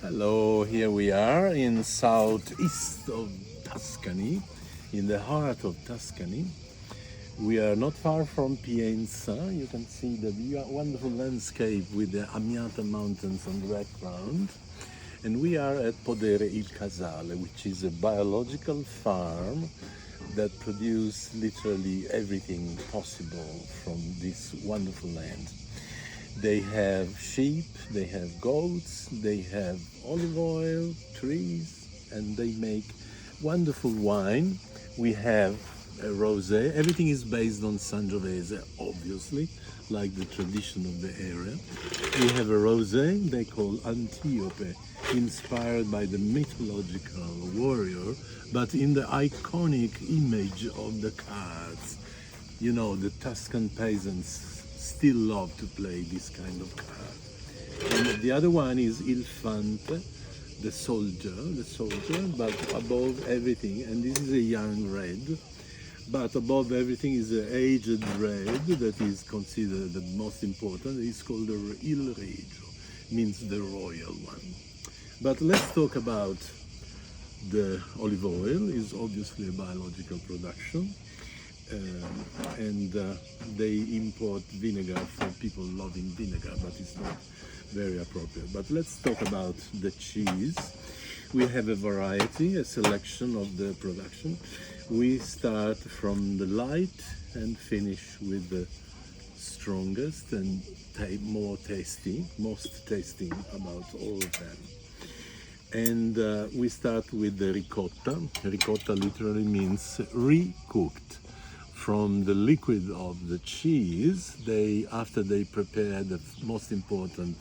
Hello, here we are in southeast of Tuscany, in the heart of Tuscany. We are not far from Pienza. You can see the wonderful landscape with the Amiata Mountains on the background. And we are at Podere il Casale, which is a biological farm that produces literally everything possible from this wonderful land. They have sheep, they have goats, they have olive oil, trees, and they make wonderful wine. We have a rosé. Everything is based on Sangiovese, obviously, like the tradition of the area. We have a rosé they call Antiope, inspired by the mythological warrior, but in the iconic image of the cards. You know, the Tuscan peasants still love to play this kind of card. And the other one is Il Fante, the soldier, but above everything, and this is a young red, but above everything is an aged red that is considered the most important. It's called the Il Regio, means the royal one. But let's talk about the olive oil. Is obviously a biological production. And they import vinegar for people loving vinegar, but it's not very appropriate. But let's talk about the cheese. We have a variety, a selection of the production. We start from the light and finish with the strongest and most tasty about all of them. And we start with the ricotta. Ricotta literally means recooked. From the liquid of the cheese, after they prepare the most important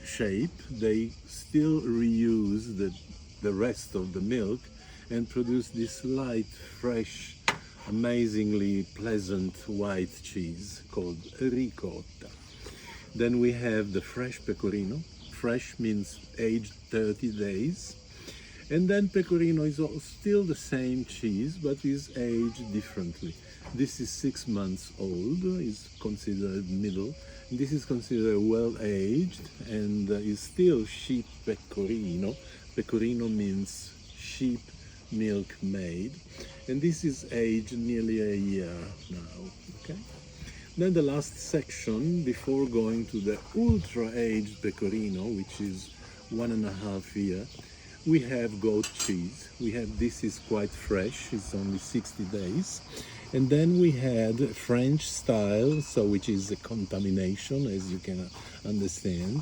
shape, they still reuse the rest of the milk and produce this light, fresh, amazingly pleasant white cheese called ricotta. Then we have the fresh pecorino. Fresh means aged 30 days. And then pecorino is still the same cheese, but is aged differently. This is 6 months old, is considered middle. This is considered well aged and is still sheep pecorino. Pecorino means sheep milk made. And this is aged nearly a year now, okay? Then the last section, before going to the ultra aged pecorino, which is 1.5 years, we have goat cheese. This is quite fresh, it's only 60 days. And then we had French style, which is a contamination, as you can understand,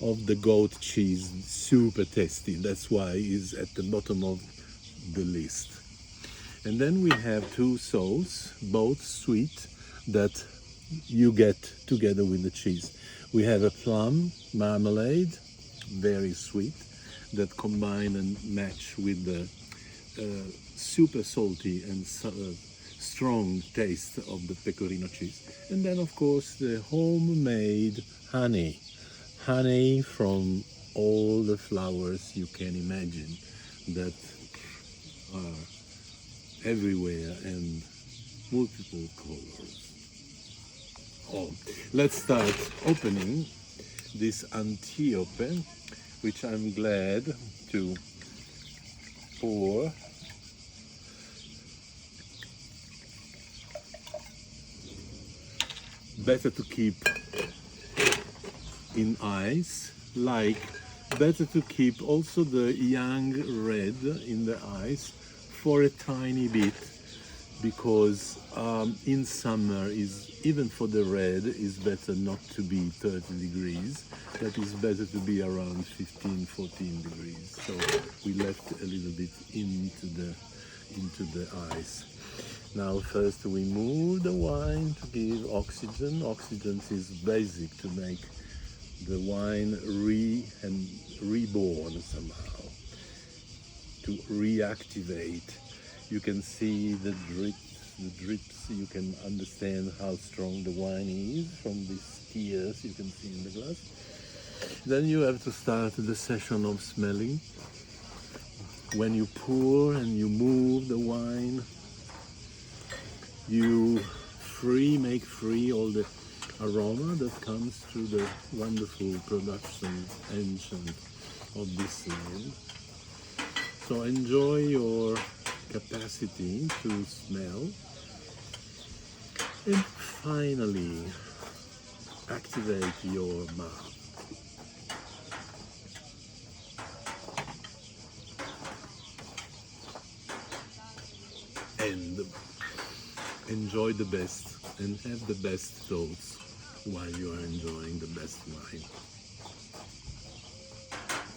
of the goat cheese, super tasty. That's why it's at the bottom of the list. And then we have two sauces, both sweet, that you get together with the cheese. We have a plum marmalade, very sweet, that combine and match with the super salty and strong taste of the pecorino cheese. And then, of course, the homemade honey from all the flowers you can imagine that are everywhere and multiple colors. Let's start opening this Antiope, which I'm glad to pour. Better to keep in ice, better to keep also the young red in the ice for a tiny bit, because in summer even for the red is better not to be 30 degrees. That is better to be around 14 degrees. So we left a little bit into the ice. Now first we move the wine to give oxygen. Oxygen is basic to make the wine reborn somehow, to reactivate. You can see the drips, you can understand how strong the wine is from these tears you can see in the glass. Then you have to start the session of smelling. When you pour and you move the wine, you make free all the aroma that comes through the wonderful production engine of this land. So enjoy your capacity to smell, and finally activate your mouth. And enjoy the best and have the best thoughts while you are enjoying the best wine.